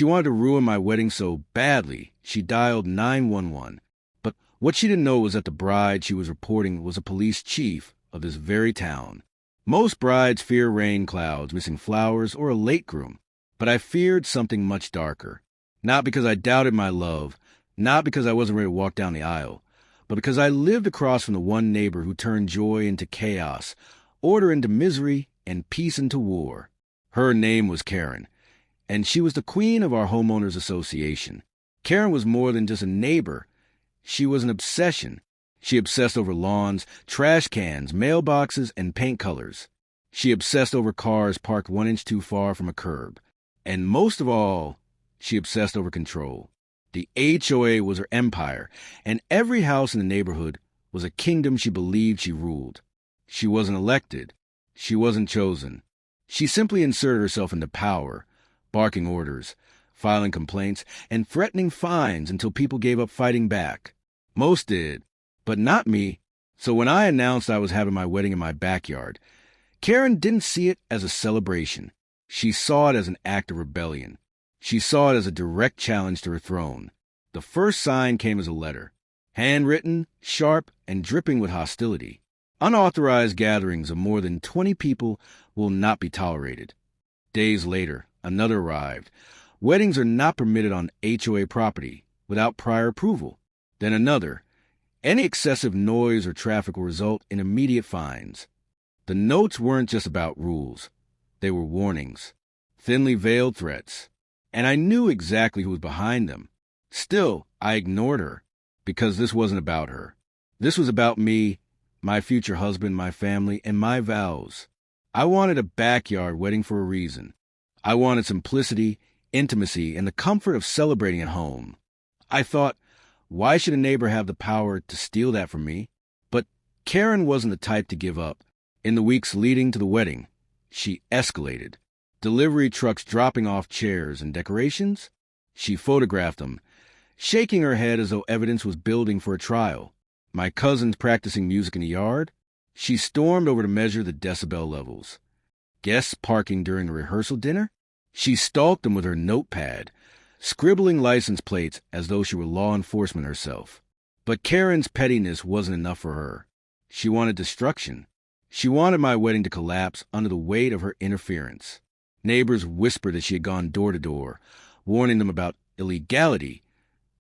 She wanted to ruin my wedding so badly, she dialed 911. But what she didn't know was that the bride she was reporting was a police chief of this very town. Most brides fear rain clouds, missing flowers, or a late groom. But I feared something much darker. Not because I doubted my love, not because I wasn't ready to walk down the aisle, but because I lived across from the one neighbor who turned joy into chaos, order into misery, and peace into war. Her name was Karen, and she was the queen of our homeowners association. Karen was more than just a neighbor. She was an obsession. She obsessed over lawns, trash cans, mailboxes, and paint colors. She obsessed over cars parked 1 inch too far from a curb. And most of all, she obsessed over control. The HOA was her empire, and every house in the neighborhood was a kingdom she believed she ruled. She wasn't elected. She wasn't chosen. She simply inserted herself into power, barking orders, filing complaints, and threatening fines until people gave up fighting back. Most did, but not me. So when I announced I was having my wedding in my backyard, Karen didn't see it as a celebration. She saw it as an act of rebellion. She saw it as a direct challenge to her throne. The first sign came as a letter, handwritten, sharp, and dripping with hostility. Unauthorized gatherings of more than 20 people will not be tolerated. Days later, another arrived. Weddings are not permitted on HOA property without prior approval. Then another. Any excessive noise or traffic will result in immediate fines. The notes weren't just about rules. They were warnings, thinly veiled threats. And I knew exactly who was behind them. Still, I ignored her, because this wasn't about her. This was about me, my future husband, my family, and my vows. I wanted a backyard wedding for a reason. I wanted simplicity, intimacy, and the comfort of celebrating at home. I thought, why should a neighbor have the power to steal that from me? But Karen wasn't the type to give up. In the weeks leading to the wedding, she escalated. Delivery trucks dropping off chairs and decorations? She photographed them, shaking her head as though evidence was building for a trial. My cousins practicing music in the yard? She stormed over to measure the decibel levels. Guests parking during the rehearsal dinner? She stalked them with her notepad, scribbling license plates as though she were law enforcement herself. But Karen's pettiness wasn't enough for her. She wanted destruction. She wanted my wedding to collapse under the weight of her interference. Neighbors whispered that she had gone door to door, warning them about illegality,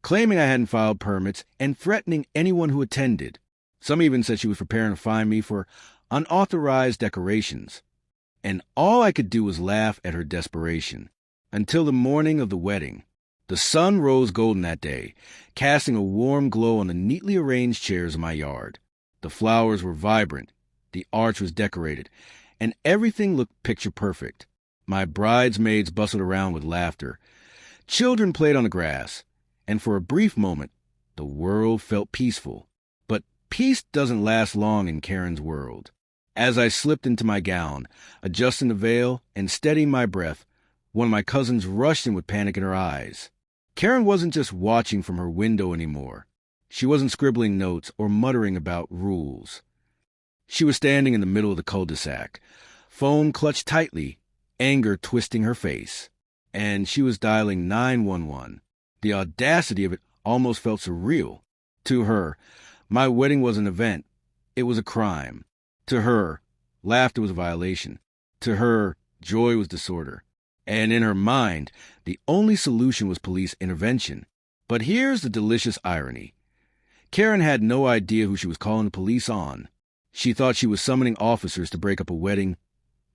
claiming I hadn't filed permits, and threatening anyone who attended. Some even said she was preparing to fine me for unauthorized decorations. And all I could do was laugh at her desperation. Until the morning of the wedding. The sun rose golden that day, casting a warm glow on the neatly arranged chairs in my yard. The flowers were vibrant, the arch was decorated, and everything looked picture perfect. My bridesmaids bustled around with laughter. Children played on the grass, and for a brief moment, the world felt peaceful. But peace doesn't last long in Karen's world. As I slipped into my gown, adjusting the veil and steadying my breath, one of my cousins rushed in with panic in her eyes. Karen wasn't just watching from her window anymore. She wasn't scribbling notes or muttering about rules. She was standing in the middle of the cul-de-sac, phone clutched tightly, anger twisting her face. And she was dialing 911. The audacity of it almost felt surreal. To her, my wedding was an event. It was a crime. To her, laughter was a violation. To her, joy was disorder. And in her mind, the only solution was police intervention. But here's the delicious irony. Karen had no idea who she was calling the police on. She thought she was summoning officers to break up a wedding,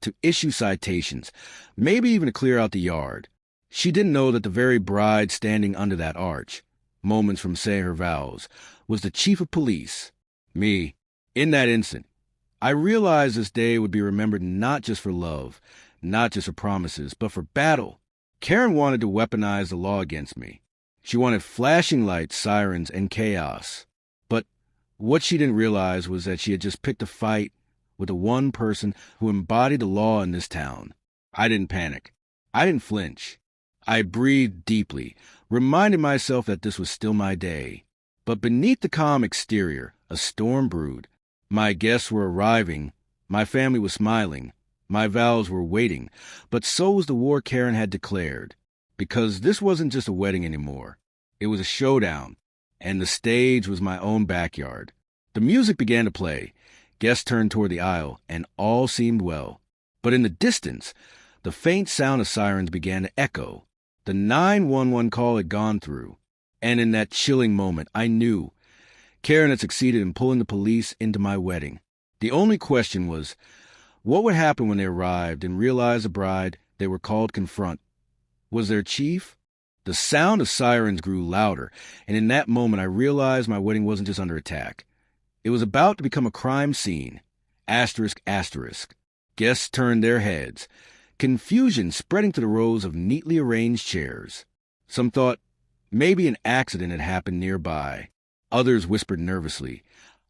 to issue citations, maybe even to clear out the yard. She didn't know that the very bride standing under that arch, moments from saying her vows, was the chief of police. Me. In that instant, I realized this day would be remembered not just for love, not just for promises, but for battle. Karen wanted to weaponize the law against me. She wanted flashing lights, sirens, and chaos. But what she didn't realize was that she had just picked a fight with the one person who embodied the law in this town. I didn't panic. I didn't flinch. I breathed deeply, reminding myself that this was still my day. But beneath the calm exterior, a storm brewed. My guests were arriving. My family was smiling. My vows were waiting. But so was the war Karen had declared. because this wasn't just a wedding anymore. It was a showdown, and the stage was my own backyard. The music began to play. Guests turned toward the aisle, and all seemed well. But in the distance, the faint sound of sirens began to echo. The 911 call had gone through, and in that chilling moment, I knew Karen had succeeded in pulling the police into my wedding. The only question was, what would happen when they arrived and realized the bride they were called to confront was their chief? The sound of sirens grew louder, and in that moment I realized my wedding wasn't just under attack. It was about to become a crime scene. Asterisk, asterisk. Guests turned their heads, confusion spreading to the rows of neatly arranged chairs. Some thought maybe an accident had happened nearby. Others whispered nervously,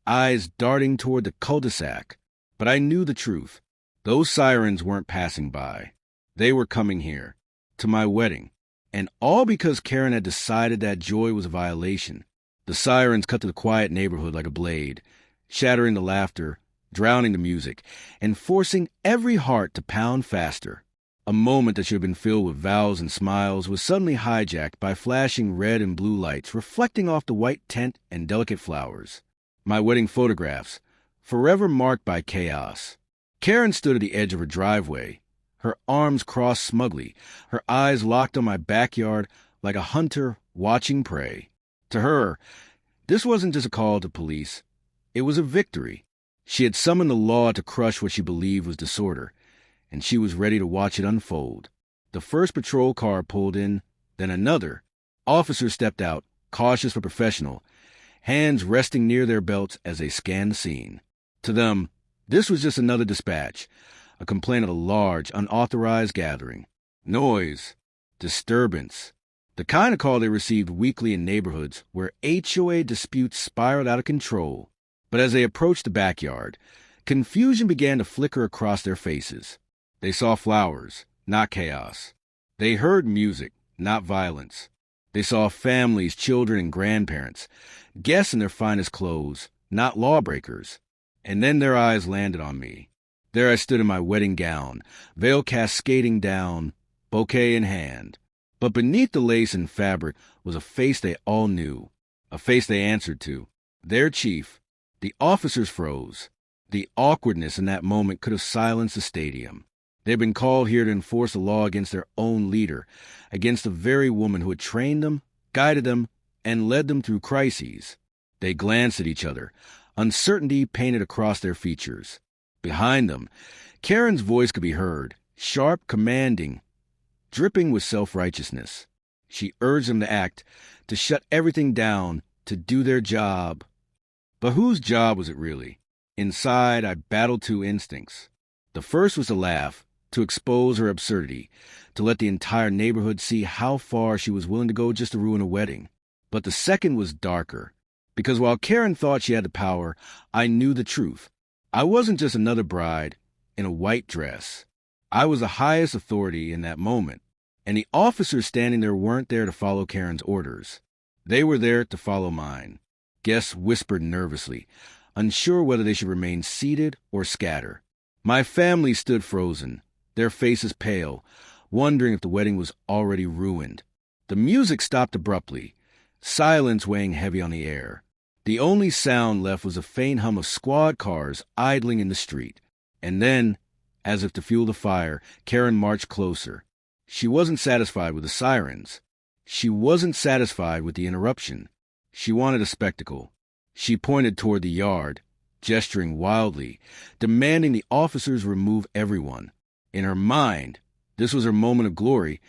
eyes darting toward the cul-de-sac. But I knew the truth. Those sirens weren't passing by. They were coming here, to my wedding. And all because Karen had decided that joy was a violation. The sirens cut to the quiet neighborhood like a blade, shattering the laughter, drowning the music, and forcing every heart to pound faster. A moment that should have been filled with vows and smiles was suddenly hijacked by flashing red and blue lights reflecting off the white tent and delicate flowers. My wedding photographs, forever marked by chaos. Karen stood at the edge of her driveway, her arms crossed smugly, her eyes locked on my backyard like a hunter watching prey. To her, this wasn't just a call to police. It was a victory. She had summoned the law to crush what she believed was disorder, and she was ready to watch it unfold. The first patrol car pulled in, then another. Officers stepped out, cautious but professional, hands resting near their belts as they scanned the scene. To them, this was just another dispatch, a complaint of a large, unauthorized gathering. Noise, disturbance, the kind of call they received weekly in neighborhoods where HOA disputes spiraled out of control. But as they approached the backyard, confusion began to flicker across their faces. They saw flowers, not chaos. They heard music, not violence. They saw families, children, and grandparents, guests in their finest clothes, not lawbreakers. And then their eyes landed on me. There I stood in my wedding gown, veil cascading down, bouquet in hand. But beneath the lace and fabric was a face they all knew, a face they answered to. Their chief. The officers froze. The awkwardness in that moment could have silenced the stadium. They had been called here to enforce the law against their own leader, against the very woman who had trained them, guided them, and led them through crises. They glanced at each other, uncertainty painted across their features. Behind them, Karen's voice could be heard, sharp, commanding, dripping with self-righteousness. She urged them to act, to shut everything down, to do their job. But whose job was it really? Inside, I battled two instincts. The first was to laugh, to expose her absurdity, to let the entire neighborhood see how far she was willing to go just to ruin a wedding. But the second was darker, because while Karen thought she had the power, I knew the truth. I wasn't just another bride in a white dress. I was the highest authority in that moment, and the officers standing there weren't there to follow Karen's orders. They were there to follow mine. Guests whispered nervously, unsure whether they should remain seated or scatter. My family stood frozen, their faces pale, wondering if the wedding was already ruined. The music stopped abruptly, silence weighing heavy on the air. The only sound left was a faint hum of squad cars idling in the street. And then, as if to fuel the fire, Karen marched closer. She wasn't satisfied with the sirens. She wasn't satisfied with the interruption. She wanted a spectacle. She pointed toward the yard, gesturing wildly, demanding the officers remove everyone. In her mind, this was her moment of glory,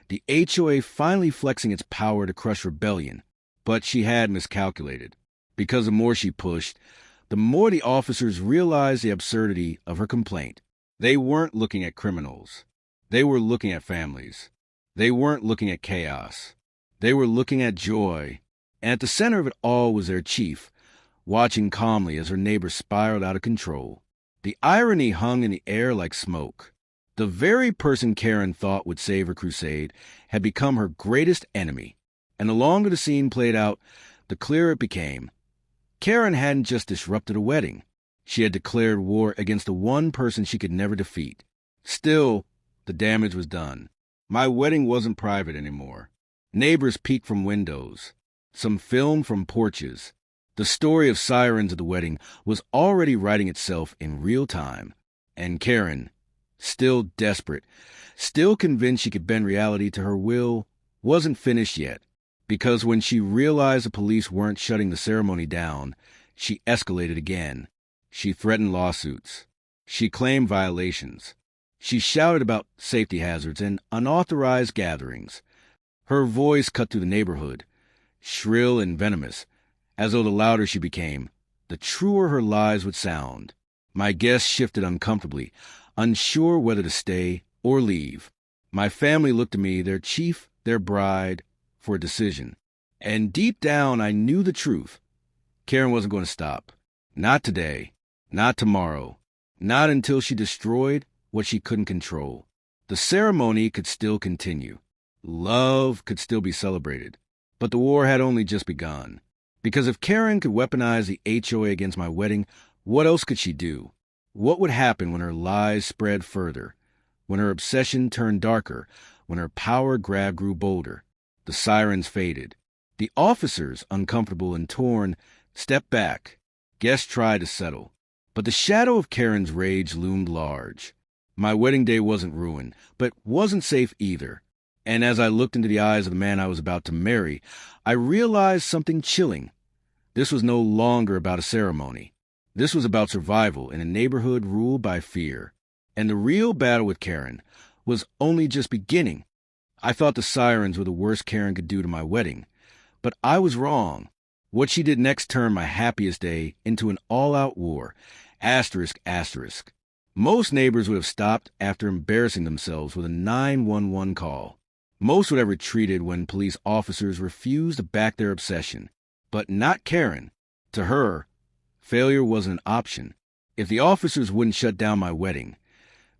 the HOA finally flexing its power to crush rebellion. But she had miscalculated. Because the more she pushed, the more the officers realized the absurdity of her complaint. They weren't looking at criminals. They were looking at families. They weren't looking at chaos. They were looking at joy. And at the center of it all was their chief, watching calmly as her neighbors spiraled out of control. The irony hung in the air like smoke. The very person Karen thought would save her crusade had become her greatest enemy. And the longer the scene played out, the clearer it became. Karen hadn't just disrupted a wedding. She had declared war against the one person she could never defeat. Still, the damage was done. My wedding wasn't private anymore. Neighbors peeked from windows. Some filmed from porches. The story of sirens at the wedding was already writing itself in real time. And Karen, still desperate, still convinced she could bend reality to her will, wasn't finished yet. Because when she realized the police weren't shutting the ceremony down, she escalated again. She threatened lawsuits. She claimed violations. She shouted about safety hazards and unauthorized gatherings. Her voice cut through the neighborhood, shrill and venomous, as though the louder she became, the truer her lies would sound. My guests shifted uncomfortably, unsure whether to stay or leave. My family looked to me, their chief, their bride, for a decision. And deep down, I knew the truth. Karen wasn't going to stop. Not today. Not tomorrow. Not until she destroyed what she couldn't control. The ceremony could still continue. Love could still be celebrated. But the war had only just begun. Because if Karen could weaponize the HOA against my wedding, what else could she do? What would happen when her lies spread further? When her obsession turned darker? When her power grab grew bolder? The sirens faded. The officers, uncomfortable and torn, stepped back. Guests tried to settle. But the shadow of Karen's rage loomed large. My wedding day wasn't ruined, but wasn't safe either. And as I looked into the eyes of the man I was about to marry, I realized something chilling. This was no longer about a ceremony. This was about survival in a neighborhood ruled by fear. And the real battle with Karen was only just beginning. I thought the sirens were the worst Karen could do to my wedding. But I was wrong. What she did next turned my happiest day into an all-out war. Asterisk, asterisk. Most neighbors would have stopped after embarrassing themselves with a 911 call. Most would have retreated when police officers refused to back their obsession. But not Karen. To her, failure wasn't an option. If the officers wouldn't shut down my wedding,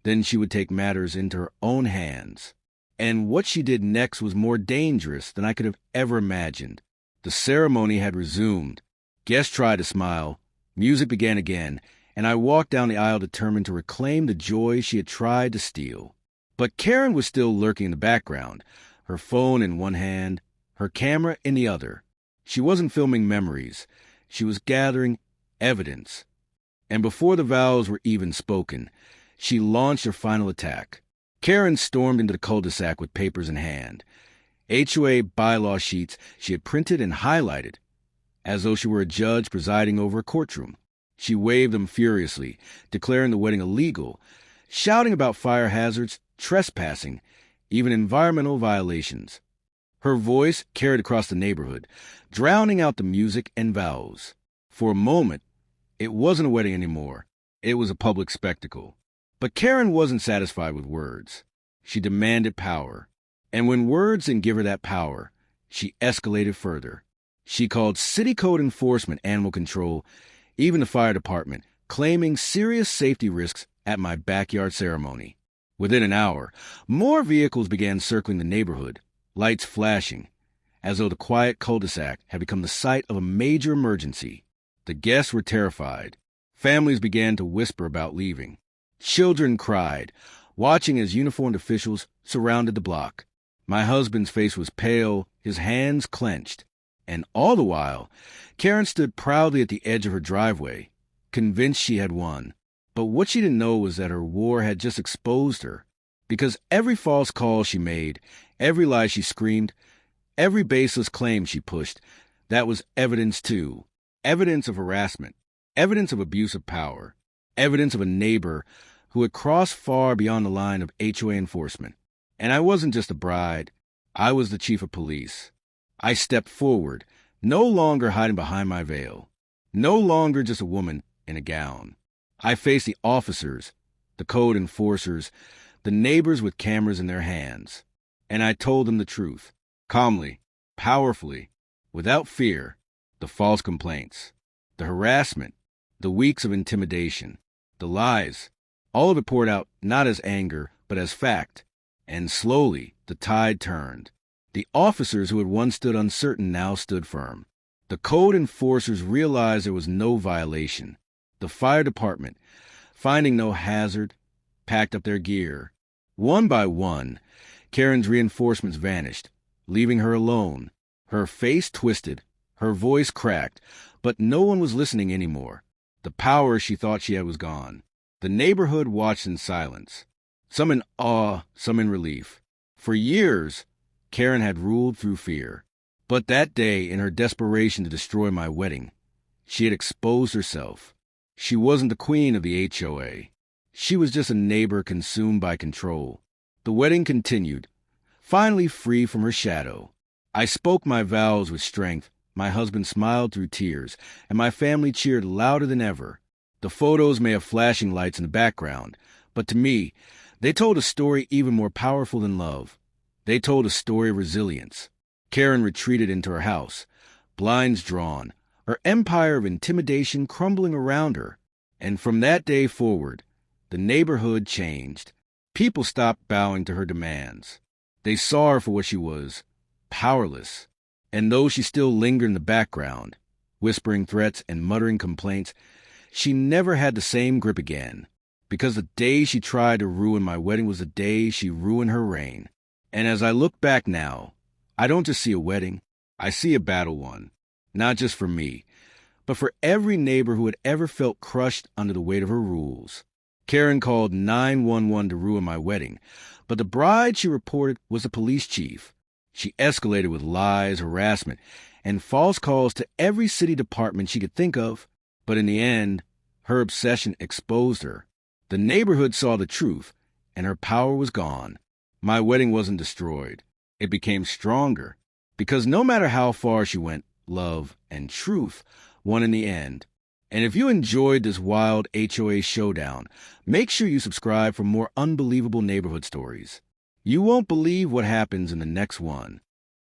then she would take matters into her own hands. And what she did next was more dangerous than I could have ever imagined. The ceremony had resumed. Guests tried to smile. Music began again, and I walked down the aisle determined to reclaim the joy she had tried to steal. But Karen was still lurking in the background, her phone in one hand, her camera in the other. She wasn't filming memories. She was gathering evidence. And before the vows were even spoken, she launched her final attack. Karen stormed into the cul-de-sac with papers in hand. HOA bylaw sheets she had printed and highlighted, as though she were a judge presiding over a courtroom. She waved them furiously, declaring the wedding illegal, shouting about fire hazards, trespassing, even environmental violations. Her voice carried across the neighborhood, drowning out the music and vows. For a moment, it wasn't a wedding anymore. It was a public spectacle. But Karen wasn't satisfied with words. She demanded power. And when words didn't give her that power, she escalated further. She called city code enforcement animal control, even the fire department, claiming serious safety risks at my backyard ceremony. Within an hour, more vehicles began circling the neighborhood, lights flashing, as though the quiet cul-de-sac had become the site of a major emergency. The guests were terrified. Families began to whisper about leaving. Children cried, watching as uniformed officials surrounded the block. My husband's face was pale, his hands clenched. And all the while, Karen stood proudly at the edge of her driveway, convinced she had won. But what she didn't know was that her war had just exposed her. Because every false call she made, every lie she screamed, every baseless claim she pushed, that was evidence too. Evidence of harassment, evidence of abuse of power, evidence of a neighbor who had crossed far beyond the line of HOA enforcement. And I wasn't just a bride. I was the chief of police. I stepped forward, no longer hiding behind my veil, no longer just a woman in a gown. I faced the officers, the code enforcers, the neighbors with cameras in their hands. And I told them the truth, calmly, powerfully, without fear, the false complaints, the harassment, the weeks of intimidation, the lies, all of it poured out not as anger, but as fact. And slowly, the tide turned. The officers who had once stood uncertain now stood firm. The code enforcers realized there was no violation. The fire department, finding no hazard, packed up their gear. One by one, Karen's reinforcements vanished, leaving her alone. Her face twisted, her voice cracked, but no one was listening anymore. The power she thought she had was gone. The neighborhood watched in silence, some in awe, some in relief. For years, Karen had ruled through fear. But that day, in her desperation to destroy my wedding, she had exposed herself. She wasn't the queen of the HOA. She was just a neighbor consumed by control. The wedding continued, finally free from her shadow. I spoke my vows with strength. My husband smiled through tears, and my family cheered louder than ever. The photos may have flashing lights in the background, but to me, they told a story even more powerful than love. They told a story of resilience. Karen retreated into her house, blinds drawn, her empire of intimidation crumbling around her. And from that day forward, the neighborhood changed. People stopped bowing to her demands. They saw her for what she was, powerless. And though she still lingered in the background, whispering threats and muttering complaints, she never had the same grip again. Because the day she tried to ruin my wedding was the day she ruined her reign. And as I look back now, I don't just see a wedding, I see a battle won. Not just for me, but for every neighbor who had ever felt crushed under the weight of her rules. Karen called 911 to ruin my wedding, but the bride she reported was a police chief. She escalated with lies, harassment, and false calls to every city department she could think of. But in the end, her obsession exposed her. The neighborhood saw the truth, and her power was gone. My wedding wasn't destroyed. It became stronger, because no matter how far she went, love and truth won in the end. And if you enjoyed this wild HOA showdown, make sure you subscribe for more unbelievable neighborhood stories. You won't believe what happens in the next one.